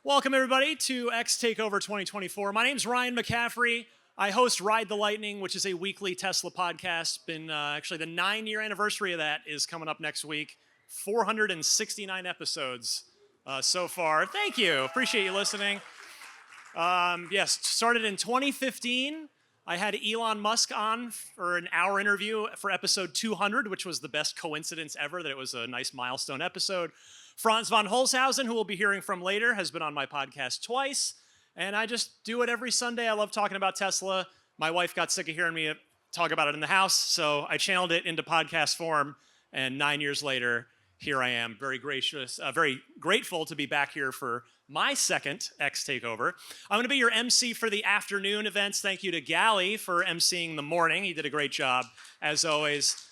Welcome, everybody, to X Takeover 2024. My name's Ryan McCaffrey. I host Ride the Lightning, which is a weekly Tesla podcast. Been actually the 9-year anniversary of that is coming up next week. 469 episodes so far. Thank you. Appreciate you listening. Yes, started in 2015. I had Elon Musk on for an hour interview for episode 200, which was the best coincidence ever that it was a nice milestone episode. Franz von Holzhausen, who we'll be hearing from later, has been on my podcast twice. And I just do it every Sunday. I love talking about Tesla. My wife got sick of hearing me talk about it in the house, so I channeled it into podcast form. And 9 years later, here I am, very gracious, very grateful to be back here for my second X Takeover. I'm going to be your MC for the afternoon events. Thank you to Gally for MCing the morning. He did a great job, as always.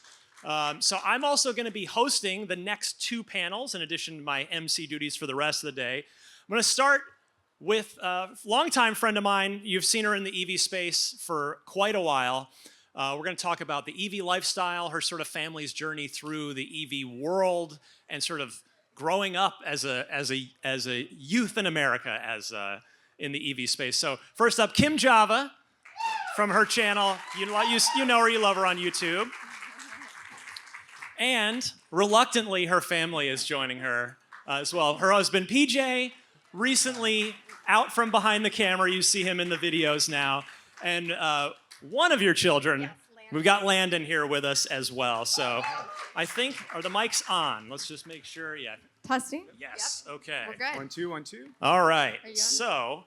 So I'm also going to be hosting the next two panels in addition to my MC duties for the rest of the day. I'm going to start with a longtime friend of mine. You've seen her in the EV space for quite a while. We're going to talk about the EV lifestyle, her sort of family's journey through the EV world, and sort of growing up as a youth in America in the EV space. So first up, Kim Java from her channel. You know her, you love her on YouTube. And reluctantly, her family is joining her as well. Her husband, PJ, recently out from behind the camera. You see him in the videos now. And one of your children, yes, we've got Landon here with us as well. So I think, are the mics on? Let's just make sure. Yeah. Testing? Yes. Yep. Okay. We're good. 1, 2, 1, 2. All right. So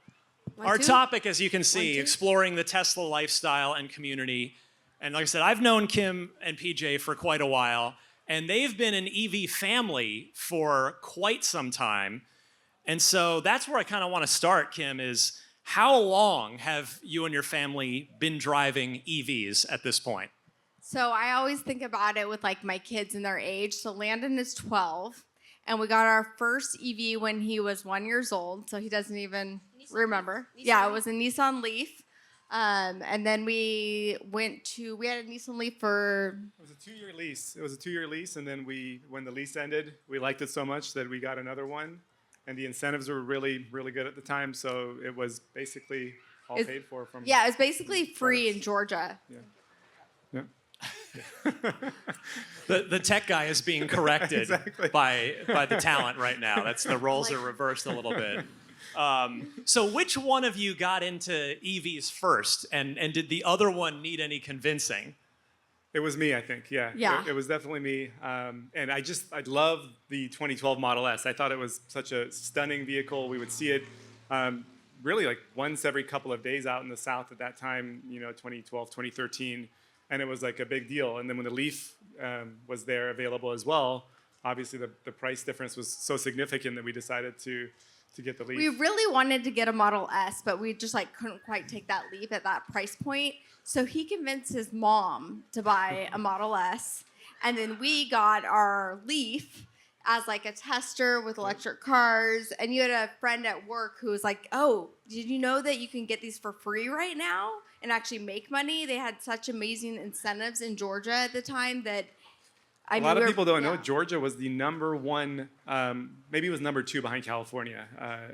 our topic, as you can see, exploring the Tesla lifestyle and community. And like I said, I've known Kim and PJ for quite a while, and they've been an EV family for quite some time. And so that's where I kind of want to start, Kim, is how long have you and your family been driving EVs at this point? So I always think about it with like my kids and their age. So Landon is 12, and we got our first EV when he was 1 year old. So he doesn't even remember. Yeah, it was a Nissan Leaf. And then we had a Nissan Leaf for... It was a 2-year lease. And then when the lease ended, we liked it so much that we got another one. And the incentives were really, really good at the time. So it was basically all paid for from... Yeah, it was basically free in Georgia. Yeah. The tech guy is being corrected Exactly. by the talent right now. That's the roles are reversed a little bit. So which one of you got into EVs first, and did the other one need any convincing? It was me, I think. Yeah. It was definitely me. And I love the 2012 Model S. I thought it was such a stunning vehicle. We would see it really like once every couple of days out in the South at that time, 2012, 2013. And it was like a big deal. And then when the Leaf was there available as well, obviously the price difference was so significant that we decided to get the Leaf. We really wanted to get a Model S, but we just couldn't quite take that leap at that price point. So he convinced his mom to buy a Model S, and then we got our Leaf as like a tester with electric cars. And you had a friend at work who was like, "Oh, did you know that you can get these for free right now and actually make money?" They had such amazing incentives in Georgia at the time that a lot of people don't know Georgia was the number one, maybe it was number 2 behind California.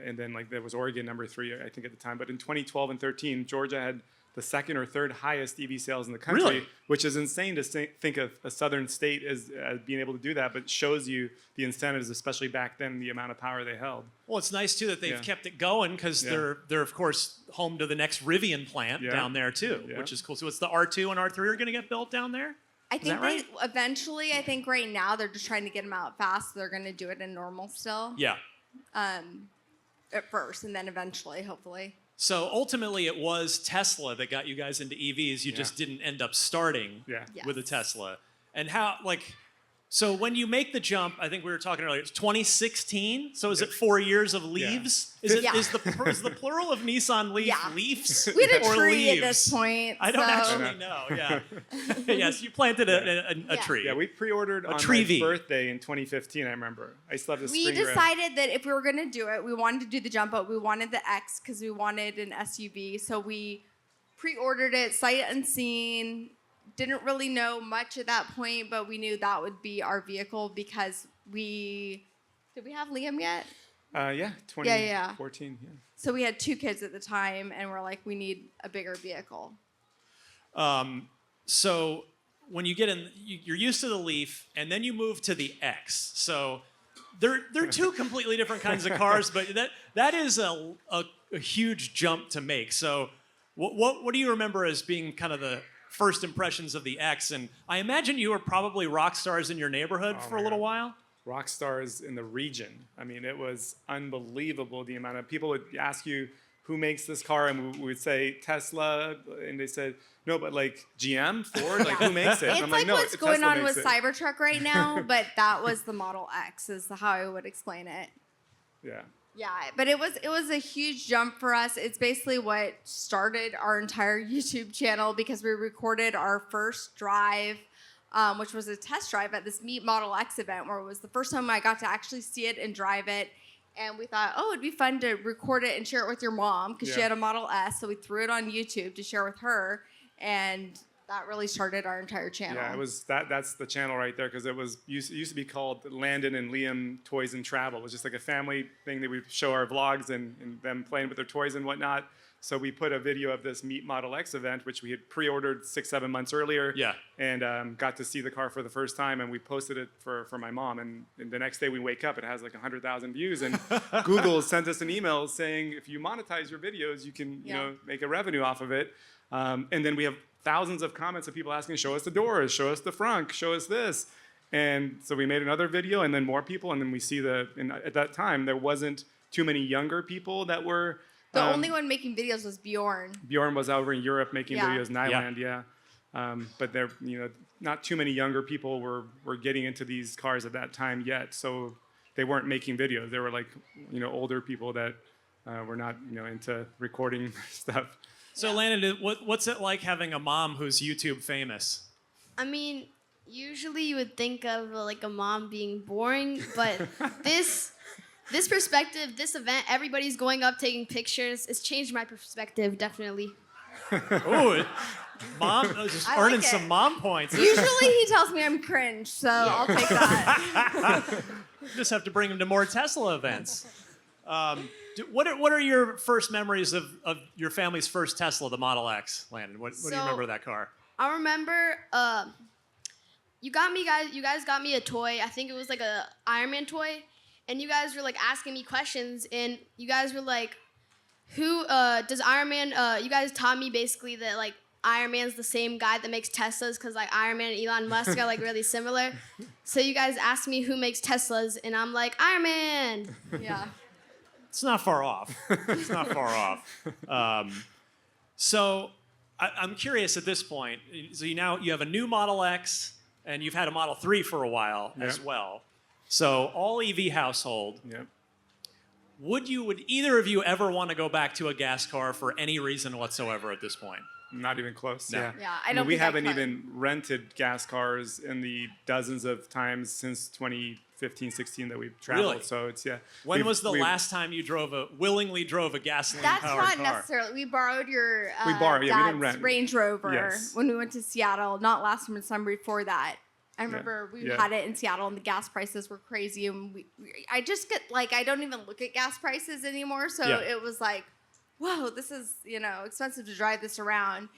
And then there was Oregon number 3, I think at the time. But in 2012 and 13, Georgia had the second or third highest EV sales in the country, really? Which is insane to think of a southern state as being able to do that, but shows you the incentives, especially back then, the amount of power they held. Well, it's nice, too, that they've kept it going because they're, of course, home to the next Rivian plant down there, too, which is cool. So it's the R2 and R3 are going to get built down there? I think eventually, I think right now they're just trying to get them out fast. So they're going to do it in normal still. Yeah. At first, and then eventually, hopefully. So ultimately, it was Tesla that got you guys into EVs. You just didn't end up starting with a Tesla. And how, so when you make the jump, I think we were talking earlier, it's 2016. So is it 4 years of Leaves? Yeah. Is the plural of Nissan Leaf Leafs? We had a or tree leaves? at this point. I don't actually know. Yeah. Yes, you planted a tree. Yeah, we pre-ordered on my birthday in 2015. I remember. I still have this. We decided that if we were going to do it, we wanted to do the jump, but we wanted the X because we wanted an SUV. So we pre-ordered it, sight unseen. Didn't really know much at that point, but we knew that would be our vehicle because did we have Liam yet? Yeah, 2014. Yeah. So we had 2 kids at the time, and we're like, we need a bigger vehicle. So when you get in, you're used to the Leaf, and then you move to the X. So they're 2 completely different kinds of cars, but that is a huge jump to make. So what do you remember as being kind of the first impressions of the X? And I imagine you were probably rock stars in your neighborhood for a little while. Rock stars in the region. I mean, it was unbelievable the amount of people would ask you who makes this car, and we would say Tesla, and they said no, but like GM, Ford, like who makes it? It's I'm like no, what's going Tesla on with makes it. Cybertruck right now, but that was the Model X, is how I would explain it. Yeah. Yeah, but it was a huge jump for us. It's basically what started our entire YouTube channel, because we recorded our first drive, which was a test drive at this Meet Model X event, where it was the first time I got to actually see it and drive it. And we thought, oh, it'd be fun to record it and share it with your mom, because she had a Model S. So we threw it on YouTube to share with her, and that really started our entire channel. Yeah, it was that's the channel right there, because it used to be called Landon and Liam Toys and Travel. It was just like a family thing that we'd show our vlogs and them playing with their toys and whatnot. So we put a video of this Meet Model X event, which we had pre-ordered 6-7 months earlier. Yeah. And got to see the car for the first time, and we posted it for my mom. And the next day we wake up, it has like 100,000 views. And Google sent us an email saying, if you monetize your videos, you can make a revenue off of it. And then we have thousands of comments of people asking, show us the doors, show us the front, show us this. And so we made another video, and then more people. And then we see at that time, there wasn't too many younger people that were. The only one making videos was Bjorn. Bjorn was over in Europe making videos, Nyland, but there, not too many younger people were getting into these cars at that time yet. So they weren't making videos. They were like, older people that were not, into recording stuff. So Landon, what's it like having a mom who's YouTube famous? I mean, usually you would think of like a mom being boring, but this perspective, this event, everybody's going up taking pictures. It's changed my perspective, definitely. Oh, mom, just earning some mom points. Usually he tells me I'm cringe, so I'll take that. Just have to bring him to more Tesla events. What are your first memories of your family's first Tesla, the Model X, Landon? What do you remember of that car? I remember you guys got me a toy. I think it was like a Iron Man toy. And you guys were like asking me questions, and you guys were like, who does Iron Man, you guys taught me basically that like Iron Man's the same guy that makes Teslas, because like Iron Man and Elon Musk are like really similar. So you guys asked me who makes Teslas, and I'm like, Iron Man. Yeah. It's not far off. It's not far off. So I'm curious at this point. So you have a new Model X, and you've had a Model 3 for a while as well. So all EV household. Yep. Would either of you ever want to go back to a gas car for any reason whatsoever at this point? Not even close. No. Yeah, I don't. We haven't even rented gas cars in the dozens of times since 2015, 16 that we've traveled. Really? So it's When was the last time you willingly drove a gasoline-powered car? That's not necessarily. We borrowed your We dad's didn't rent. Range Rover Yes. when we went to Seattle. Not last summer, before that. I remember we had it in Seattle, and the gas prices were crazy. And I just get I don't even look at gas prices anymore. So it was like, whoa, this is expensive to drive this around.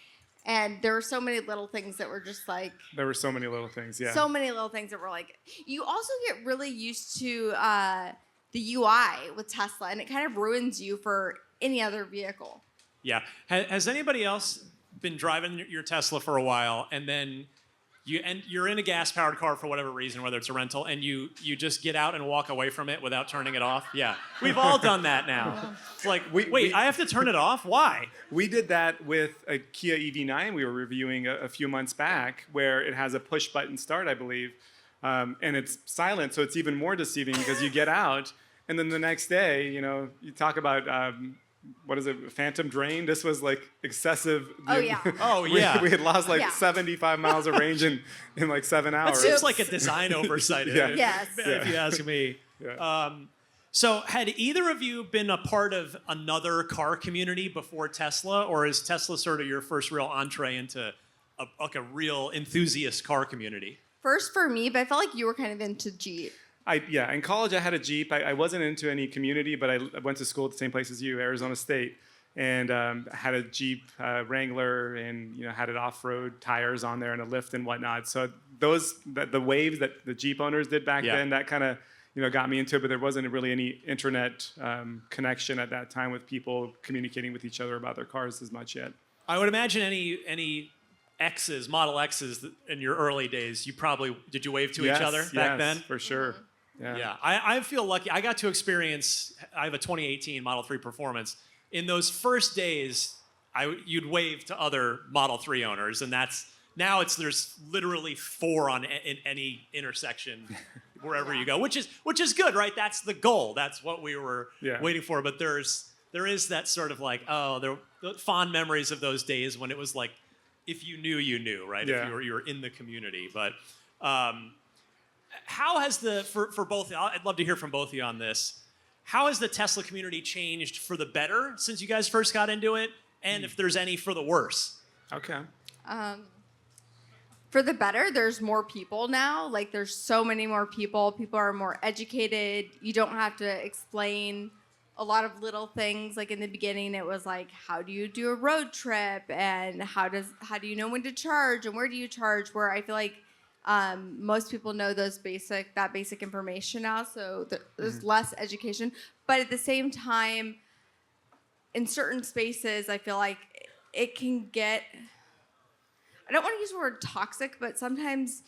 And there were so many little things that were just like. There were so many little things, yeah. So many little things that were like. You also get really used to the UI with Tesla, and it kind of ruins you for any other vehicle. Yeah. Has anybody else been driving your Tesla for a while, and then you're in a gas-powered car for whatever reason, whether it's a rental, and you just get out and walk away from it without turning it off? Yeah. We've all done that now. It's like, wait, I have to turn it off? Why? We did that with a Kia EV9 we were reviewing a few months back, where it has a push-button start, I believe, and it's silent, so it's even more deceiving, because you get out, and then the next day, you talk about... what is it? Phantom drain. This was like excessive. Oh yeah. Oh yeah. We had lost 75 miles of range in like 7 hours. That seems like a design oversight. Yes. If you ask me. Yeah. So had either of you been a part of another car community before Tesla, or is Tesla sort of your first real entree into a real enthusiast car community? First for me, but I felt like you were kind of into Jeep. In college I had a Jeep. I wasn't into any community, but I went to school at the same place as you, Arizona State, and had a Jeep Wrangler, and had it off-road tires on there and a lift and whatnot. So the waves that the Jeep owners did back then, that kind of got me into it. But there wasn't really any internet connection at that time with people communicating with each other about their cars as much yet. I would imagine any Model X's in your early days, did you wave to each other back then? For sure. Yeah. I feel lucky. I got to experience, I have a 2018 Model 3 Performance. In those first days, you'd wave to other Model 3 owners, and there's literally 4 in any intersection wherever you go, which is good, right? That's the goal. That's what we were waiting for. But there is that sort of like, the fond memories of those days when it was like, if you knew, you knew, right? Yeah. If you were in the community. But how has for both, I'd love to hear from both of you on this. How has the Tesla community changed for the better since you guys first got into it? And if there's any for the worse? Okay. For the better, there's more people now. Like, there's so many more people. People are more educated. You don't have to explain a lot of little things. Like in the beginning, it was like, how do you do a road trip, and how do you know when to charge, and where do you charge? Where I feel like most people know that basic information now. So there's less education, but at the same time, in certain spaces, I feel like it can get. I don't want to use the word toxic, but sometimes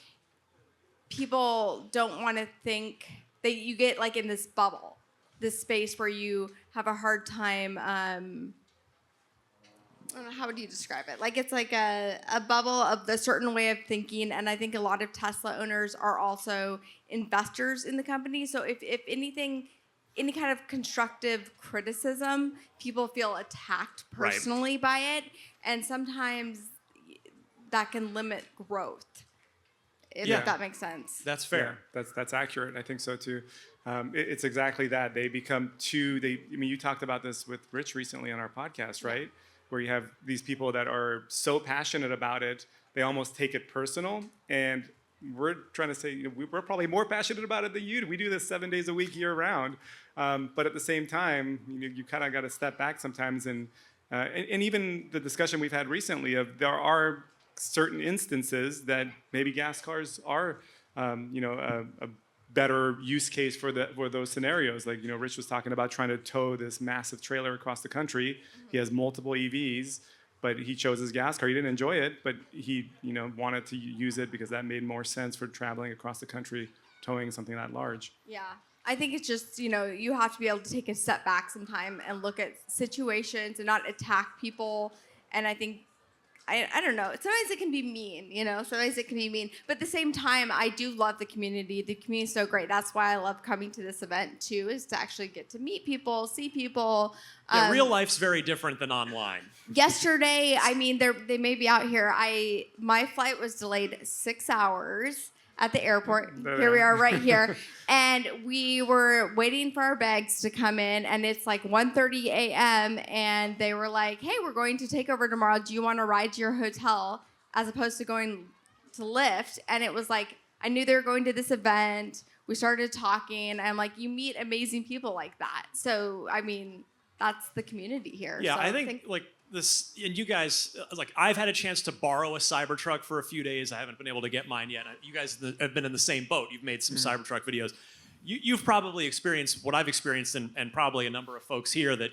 people don't want to think that you get like in this bubble. This space where you have a hard time, I don't know, how would you describe it? Like, it's like a bubble of a certain way of thinking, and I think a lot of Tesla owners are also investors in the company. So if anything, any kind of constructive criticism, people feel attacked personally by it, and sometimes that can limit growth, if that makes sense. That's fair. Yeah, that's accurate. I think so too. It's exactly that. They become you talked about this with Rich recently on our podcast, right? Where you have these people that are so passionate about it, they almost take it personal. And we're trying to say, we're probably more passionate about it than you do. We do this 7 days a week, year round. But at the same time, you kind of got to step back sometimes. And even the discussion we've had recently of there are certain instances that maybe gas cars are, a better use case for those scenarios. Like, Rich was talking about trying to tow this massive trailer across the country. He has multiple EVs, but he chose his gas car. He didn't enjoy it, but he, wanted to use it because that made more sense for traveling across the country, towing something that large. Yeah. I think it's just, you have to be able to take a step back sometime and look at situations and not attack people. And I think, I don't know. Sometimes it can be mean, Sometimes it can be mean. But at the same time, I do love the community. The community is so great. That's why I love coming to this event, too, is to actually get to meet people, see people. Yeah, real life's very different than online. Yesterday, they may be out here. My flight was delayed 6 hours at the airport. Here we are right here. And we were waiting for our bags to come in, and it's like 1:30 a.m. And they were like, hey, we're going to take over tomorrow. Do you want to ride to your hotel as opposed to going to Lyft? And it was like, I knew they were going to this event. We started talking, and I'm like, you meet amazing people like that. So, that's the community here. Yeah, so I think like this, and you guys, like, I've had a chance to borrow a Cybertruck for a few days. I haven't been able to get mine yet. You guys have been in the same boat. You've made some Cybertruck videos. You've probably experienced what I've experienced, and probably a number of folks here that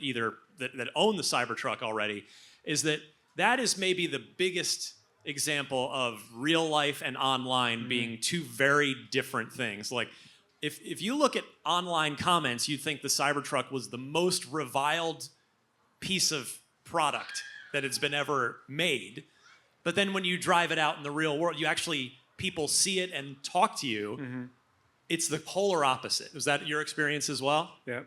that own the Cybertruck already, is that is maybe the biggest example of real life and online being two very different things. Like, if you look at online comments, you'd think the Cybertruck was the most reviled piece of product that has been ever made. But then when you drive it out in the real world, people see it and talk to you. It's the polar opposite. Was that your experience as well? Yeah.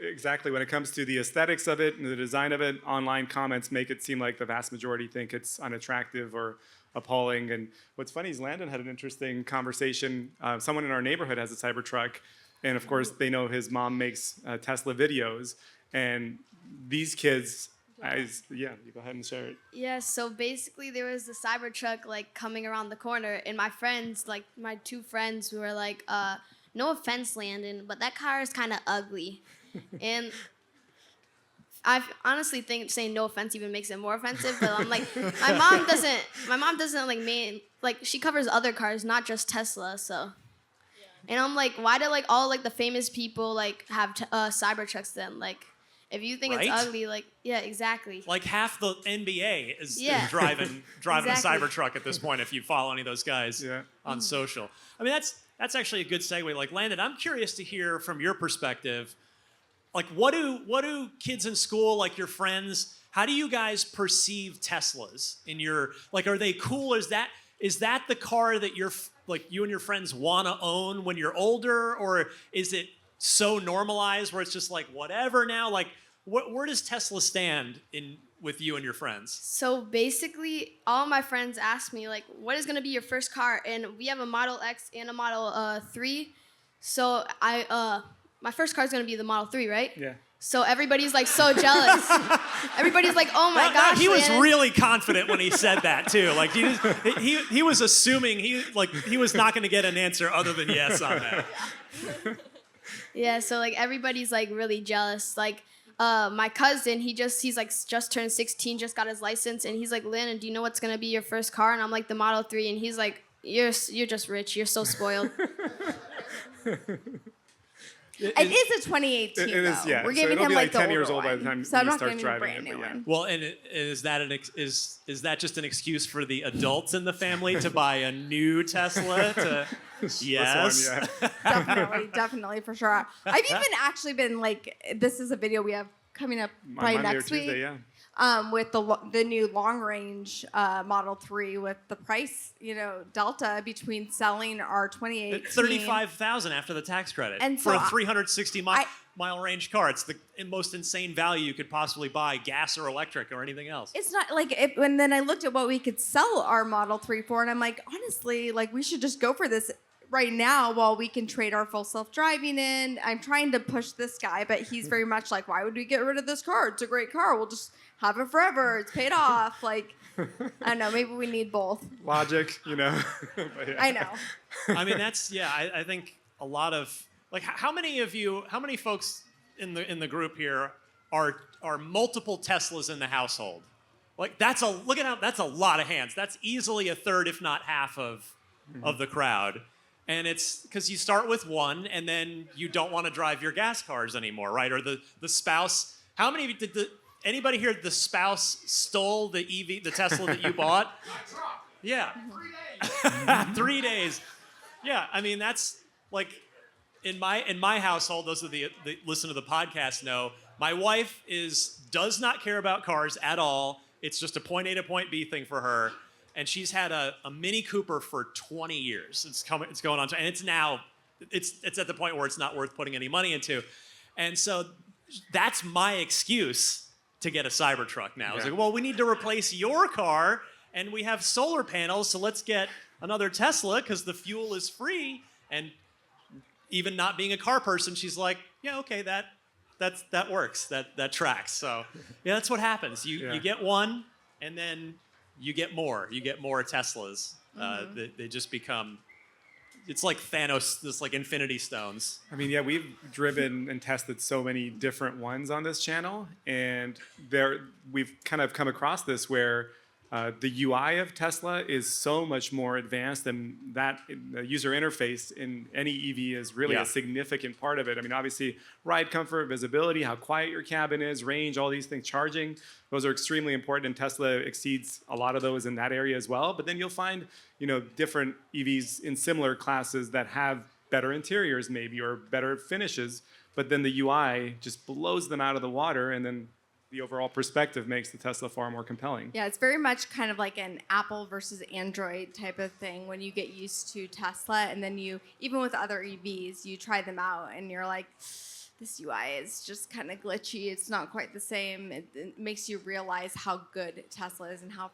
Exactly. When it comes to the aesthetics of it and the design of it, online comments make it seem like the vast majority think it's unattractive or appalling. And what's funny is Landon had an interesting conversation. Someone in our neighborhood has a Cybertruck, and of course they know his mom makes Tesla videos. And these kids, you go ahead and share it. Yeah, so basically there was the Cybertruck like coming around the corner, and my friends, like my two friends, who were like, no offense, Landon, but that car is kind of ugly. And I honestly think saying no offense even makes it more offensive. But I'm like, my mom doesn't like she covers other cars, not just Tesla. So, and I'm like, why do like all like the famous people like have Cybertrucks then? Like, if you think it's ugly, like, yeah, exactly. Like half the NBA is driving Exactly. a Cybertruck at this point. If you follow any of those guys on social, I mean that's actually a good segue. Like Landon, I'm curious to hear from your perspective. Like, what do kids in school, like your friends, how do you guys perceive Teslas in your, like, are they cool? Is that the car that you and your friends want to own when you're older, or is it so normalized where it's just like whatever now? Like, where does Tesla stand with you and your friends? So basically, all my friends ask me like, what is gonna be your first car? And we have a Model X and a Model 3. So my first car is going to be the Model 3, right? Yeah. So everybody's like so jealous. Everybody's like, oh my gosh. He was really confident when he said that too. Like he was assuming he was not going to get an answer other than yes on that. Yeah, so like everybody's like really jealous. Like my cousin, he's like just turned 16, just got his license, and he's like, Landon, do you know what's going to be your first car? And I'm like, the Model 3, and he's like, you're just rich. You're so spoiled. It is a 2018 it is, though. yeah. We're giving so him like 10 the years older old by the one. time So I'm he not starts giving him a driving brand it. new But yeah. one. Well, and is that just an excuse for the adults in the family to buy a new Tesla? Yes. This one, yeah. Definitely for sure. I've even actually been like, this is a video we have coming up by Monday next or Tuesday, week. yeah. With the new long range Model 3 with the price, delta between selling our 2018 $35,000 after the tax credit And for so a 360 mile range car. It's the most insane value you could possibly buy, gas or electric or anything else. It's not like and then I looked at what we could sell our Model 3 for, and I'm like, honestly, like we should just go for this right now while we can trade our full self-driving in. I'm trying to push this guy, but he's very much like, why would we get rid of this car? It's a great car. We'll just have it forever. It's paid off. Like, I don't know. Maybe we need both. Logic, But yeah. I know. I mean, I think a lot of, like, how many folks in the group here are multiple Teslas in the household? Like, that's a lot of hands. That's easily a third, if not half of the crowd. And it's because you start with one, and then you don't want to drive your gas cars anymore, right? Or the spouse. How many of you did anybody here? The spouse stole the Tesla that you bought? Yeah. 3 days. Yeah. I mean, that's like in my household. Those of the listen to the podcast know my wife does not care about cars at all. It's just a point A to point B thing for her. And she's had a Mini Cooper for 20 years. It's going on, and it's at the point where it's not worth putting any money into. And so that's my excuse to get a Cybertruck now. It's like, well, we need to replace your car, and we have solar panels, so let's get another Tesla because the fuel is free. And even not being a car person, she's like, yeah, okay, that works. That tracks. So yeah, that's what happens. You get one, and then you get more. You get more Teslas. They just become. It's like Thanos. It's like Infinity Stones. I mean, yeah, we've driven and tested so many different ones on this channel, and we've kind of come across this where the UI of Tesla is so much more advanced, and that the user interface in any EV is really a significant part of it. I mean, obviously, ride comfort, visibility, how quiet your cabin is, range, all these things, charging, those are extremely important, and Tesla exceeds a lot of those in that area as well. But then you'll find, different EVs in similar classes that have better interiors maybe or better finishes, but then the UI just blows them out of the water, and then the overall perspective makes the Tesla far more compelling. Yeah, it's very much kind of like an Apple versus Android type of thing when you get used to Tesla, and then even with other EVs, you try them out and you're like, this UI is just kind of glitchy. It's not quite the same. It makes you realize how good Tesla is and how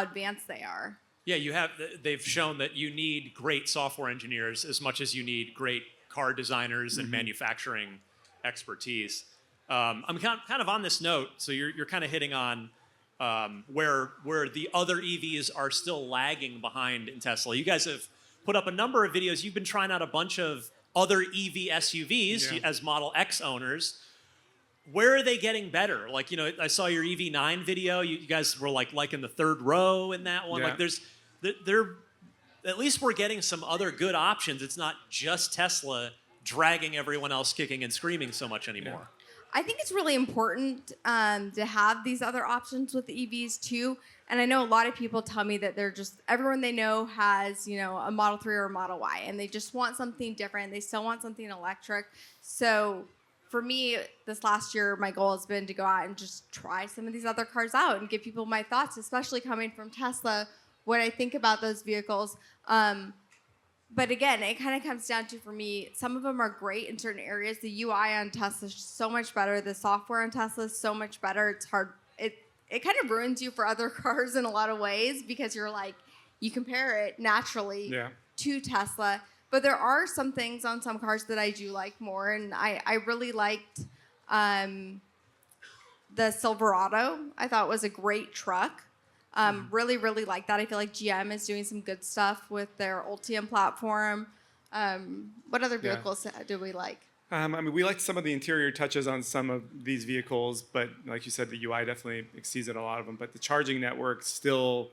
advanced they are. Yeah, they've shown that you need great software engineers as much as you need great car designers and manufacturing expertise. I'm kind of on this note, so you're kind of hitting on where the other EVs are still lagging behind in Tesla. You guys have put up a number of videos. You've been trying out a bunch of other EV SUVs Yeah. as Model X owners. Where are they getting better? Like, I saw your EV9 video. You guys were like in the third row in that one. Yeah. Like they're at least we're getting some other good options. It's not just Tesla dragging everyone else kicking and screaming so much anymore. I think it's really important to have these other options with the EVs too. And I know a lot of people tell me that everyone they know has, a Model 3 or a Model Y, and they just want something different. They still want something electric. So for me, this last year, my goal has been to go out and just try some of these other cars out and give people my thoughts, especially coming from Tesla, what I think about those vehicles. But again, it kind of comes down to, for me, some of them are great in certain areas. The UI on Tesla is so much better. The software on Tesla is so much better. It's hard. It kind of ruins you for other cars in a lot of ways because you compare it naturally to Tesla. But there are some things on some cars that I do like more. And I really liked the Silverado. I thought it was a great truck. Really, really like that. I feel like GM is doing some good stuff with their Ultium platform. What other vehicles do we like? We liked some of the interior touches on some of these vehicles, but like you said, the UI definitely exceeds it a lot of them. But the charging network still,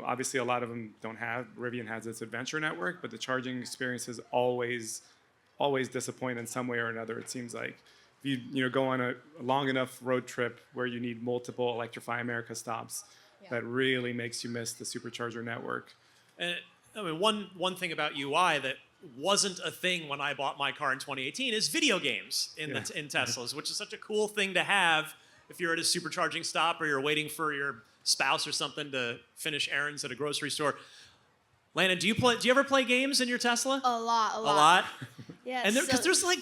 obviously a lot of them don't have. Rivian has its adventure network, but the charging experience is always disappoint in some way or another. It seems like if you go on a long enough road trip where you need multiple Electrify America stops, that really makes you miss the supercharger network. And one thing about UI that wasn't a thing when I bought my car in 2018 is video games in Teslas, which is such a cool thing to have if you're at a supercharging stop or you're waiting for your spouse or something to finish errands at a grocery store. Landon, do you ever play games in your Tesla? A lot. A lot? Yeah. And because there's like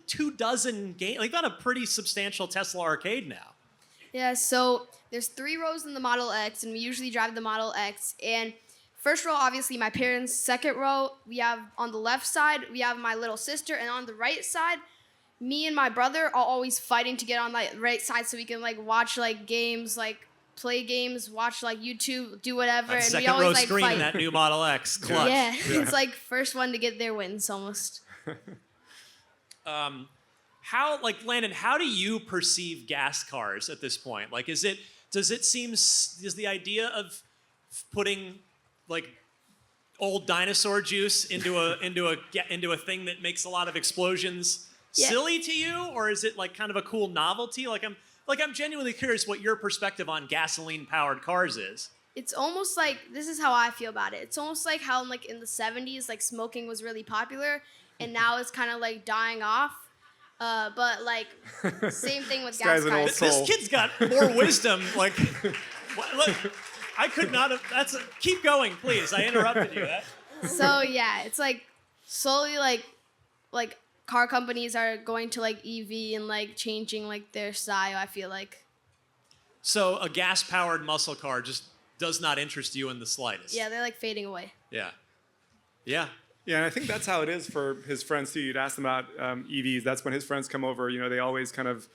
24 games. Like, got a pretty substantial Tesla arcade now. Yeah, so there's 3 rows in the Model X, and we usually drive the Model X. And first row, obviously, my parents. Second row, we have on the left side, we have my little sister. And on the right side, me and my brother are always fighting to get on the right side so we can, watch, games, play games, watch, YouTube, do whatever. That and second we always, row screen fight. in that new Model X. Clutch. Yeah, it's first one to get their wins almost. Landon, how do you perceive gas cars at this point? Does the idea of putting old dinosaur juice into a thing that makes a lot of explosions silly to you, or is it kind of a cool novelty? I'm genuinely curious what your perspective on gasoline powered cars is. It's almost this is how I feel about it. It's almost like how in the 70s smoking was really popular, and now it's kind of dying off. But same thing with gas cars. This kid's got more wisdom. Look, I could not have. Keep going, please. I interrupted you. So yeah, it's slowly car companies are going to EV and changing their style. I feel like. So a gas powered muscle car just does not interest you in the slightest. Yeah, they're fading away. Yeah. Yeah, and I think that's how it is for his friends too. You'd ask them about EVs. That's when his friends come over. They always kind of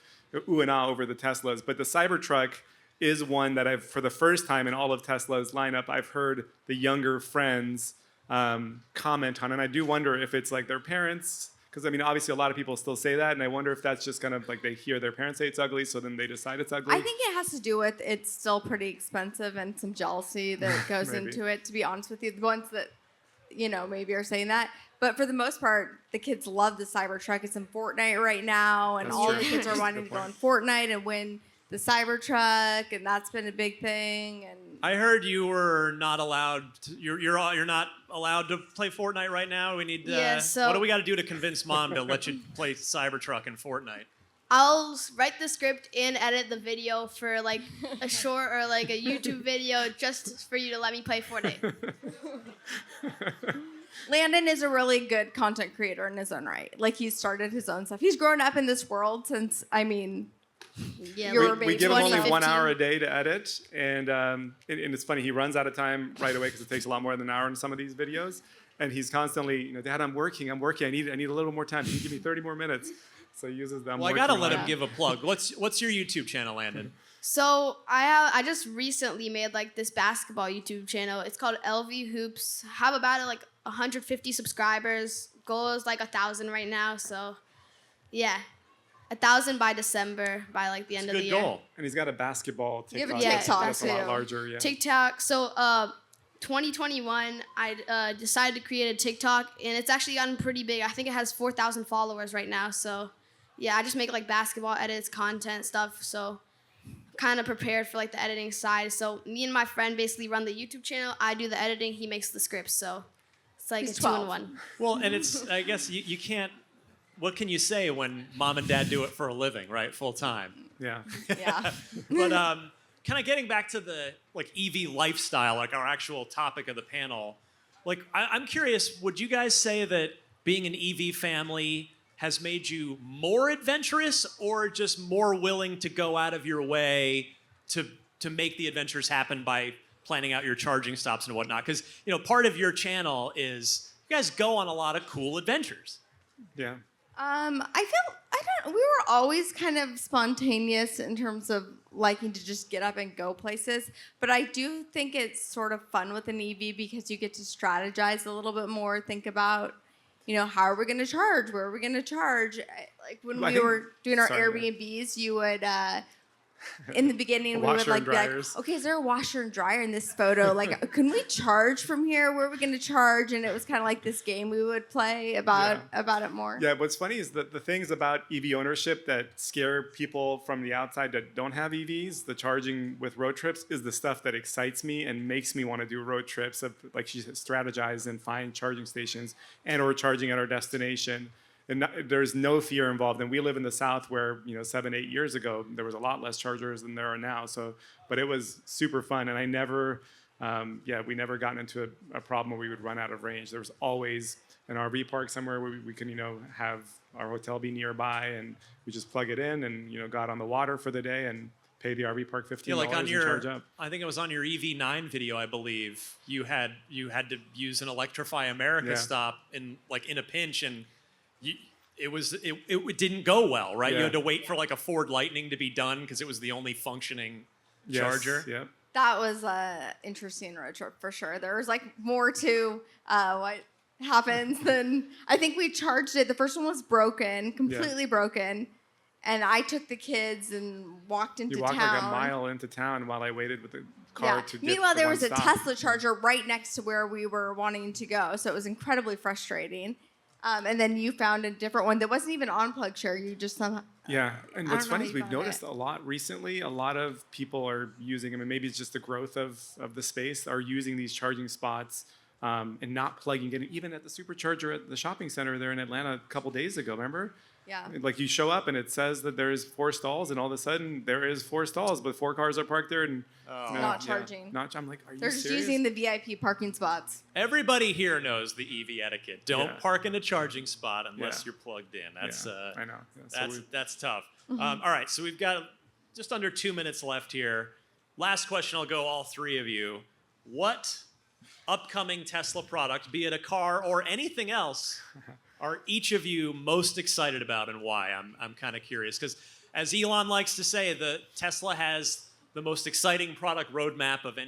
ooh and ah over the Teslas. But the Cybertruck is one that for the first time in all of Tesla's lineup, I've heard the younger friends comment on. And I do wonder if it's their parents, because obviously a lot of people still say that, and I wonder if that's just kind of they hear their parents say it's ugly, so then they decide it's ugly. I think it has to do with it's still pretty expensive and some jealousy that goes into it, to be honest with you. The ones that maybe are saying that. But for the most part, the kids love the Cybertruck. It's in Fortnite right now, and all the kids are wanting to go in Fortnite and win the Cybertruck, and that's been a big thing. And I heard you were not allowed. You're not allowed to play Fortnite right now. We need. What do we got to do to convince Mom to let you play Cybertruck in Fortnite? I'll write the script and edit the video for a short or a YouTube video just for you to let me play Fortnite. Landon is a really good content creator in his own right. He started his own stuff. He's grown up in this world since, Yeah, we give him only 1 hour a day to edit, and it's funny, he runs out of time right away because it takes a lot more than an hour in some of these videos, and he's constantly, Dad, I'm working, I need a little more time. Can you give me 30 more minutes? So he uses them. Well, I gotta let him give a plug. What's your YouTube channel, Landon? So I just recently made this basketball YouTube channel. It's called LV Hoops. Have about 150 subscribers. goal is like 1,000 right now. So, yeah, 1,000 by December, by like the end of the year. Good goal. And he's got a basketball You have a TikTok. TikTok, That's a lot too. larger. Yeah. TikTok. So, 2021, I decided to create a TikTok, and it's actually gotten pretty big. I think it has 4,000 followers right now. So, yeah, I just make like basketball edits, content stuff. So, kind of prepared for like the editing side. So, me and my friend basically run the YouTube channel. I do the editing. He makes the scripts. So, it's like He's a 12. 2-in-1. Well, and it's, I guess you can't, what can you say when mom and dad do it for a living, right? Full time. Yeah. Yeah. But kind of getting back to the like EV lifestyle, like our actual topic of the panel, like I'm curious, would you guys say that being an EV family has made you more adventurous or just more willing to go out of your way to make the adventures happen by planning out your charging stops and whatnot? Because, you know, part of your channel is you guys go on a lot of cool adventures. Yeah. We were always kind of spontaneous in terms of liking to just get up and go places. But I do think it's sort of fun with an EV because you get to strategize a little bit more, think about, you know, how are we going to charge? Where are we going to charge? Like when we were doing our Airbnbs, you would, in the beginning, we would like be like, okay, is there a washer and dryer in this photo? Like, can we charge from here? Where are we going to charge? And it was kind of like this game we would play about it more. Yeah, what's funny is that the things about EV ownership that scare people from the outside that don't have EVs, the charging with road trips, is the stuff that excites me and makes me want to do road trips. Like she said, strategize and find charging stations and or charging at our destination. And there's no fear involved. And we live in the South where, you know, 7-8 years ago, there was a lot less chargers than there are now. So, but it was super fun. And I never, we never gotten into a problem where we would run out of range. There was always an RV park somewhere where we can, you know, have our hotel be nearby and we just plug it in and, you know, got on the water for the day and pay the RV park $15 like on your, and charge up. I think it was on your EV9 video, I believe, you had to use an Electrify America stop in a pinch, and it didn't go well, right? You had to wait for like a Ford Lightning to be done because it was the only functioning charger. Yeah. That was an interesting road trip for sure. There was like more to what happens than I think we charged it. The first one was broken, completely broken. And I took the kids and walked into town. You walked like a mile into town while I waited with the car to get Meanwhile, there was a stop. Tesla charger right next to where we were wanting to go. So it was incredibly frustrating. And then you found a different one that wasn't even on plug share. You just somehow... Yeah, and what's funny is we've found noticed a lot recently, a lot of people are using them, and maybe it's just the growth of the space, are using these charging spots and not plugging in. Even at the supercharger at the shopping center there in Atlanta a couple days ago, remember? Yeah. Like you show up and it says that there's 4 stalls, and all of a sudden there is 4 stalls, but 4 cars are parked there and not charging. I'm like, are you They're serious? just using the VIP parking spots. Everybody here knows the EV etiquette. Don't park in a charging spot unless you're plugged in. That's I know. Yeah, that's tough. All right, so we've got just under 2 minutes left here. Last question, I'll go all 3 of you. What upcoming Tesla product, be it a car or anything else, are each of you most excited about, and why? I'm kind of curious because, as Elon likes to say, the Tesla has the most exciting product roadmap of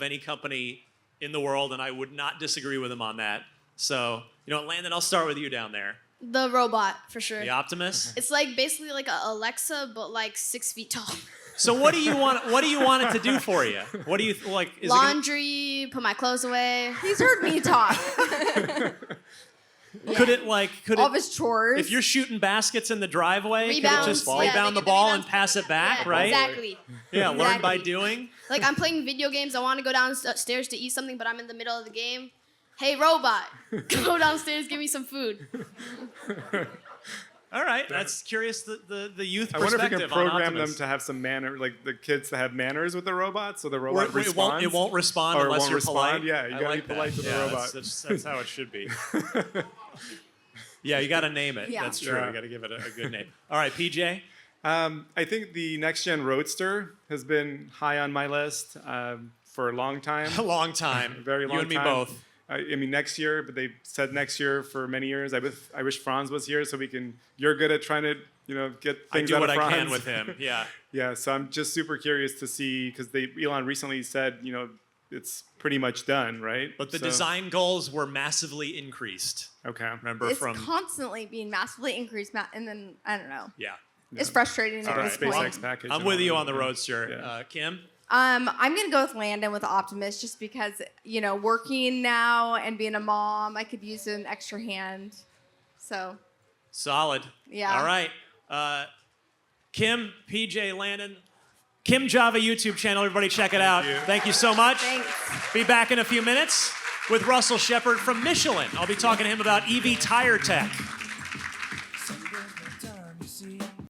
any company in the world, and I would not disagree with him on that. So, you know, Landon, I'll start with you down there. The robot, for sure. The Optimus. It's like basically like a Alexa, but like 6 feet tall. So what do you want? What do you want it to do for you? What do you like? Is Laundry, put my clothes away. He's heard me talk. Could it all of his chores? If you're shooting baskets in the driveway, Rebounds, could it just rebound the ball and pass it back, right? Exactly. Yeah, learn by doing. Like I'm playing video games. I want to go downstairs to eat something, but I'm in the middle of the game. Hey, robot, go downstairs, give me some food. All right, that's curious. The youth I wonder perspective. if we can program on them to have some manner, like the kids to have manners with the robot, so the robot responds. It won't respond unless you're polite. Yeah, you gotta be polite to the robot. That's how it should be. Yeah, you got to name it. Yeah. That's true. You got to give it a good name. All right, PJ. I think the next gen Roadster has been high on my list for a long time. A long time. A very long time. You and time. me both. I mean, next year, but they said next year for many years. I wish Franz was here so we can. You're good at trying to, get things out of Franz. I do what I can with him. Yeah. Yeah. So I'm just super curious to see because Elon recently said, it's pretty much done, right? But the design goals were massively increased. Okay. Remember It's from constantly being massively increased, and then I don't know. yeah. It's frustrating at this point. SpaceX package. I'm and with all you that. on the Roadster. Yeah. Kim? I'm gonna go with Landon with Optimus just because working now and being a mom, I could use an extra hand. So Solid. Yeah. All right. Kim, PJ, Landon, Kim Java YouTube channel. Everybody check it out. Thank you so much. thanks. Be back in a few minutes with Russell Shepard from Michelin. I'll be talking to him about EV tire tech.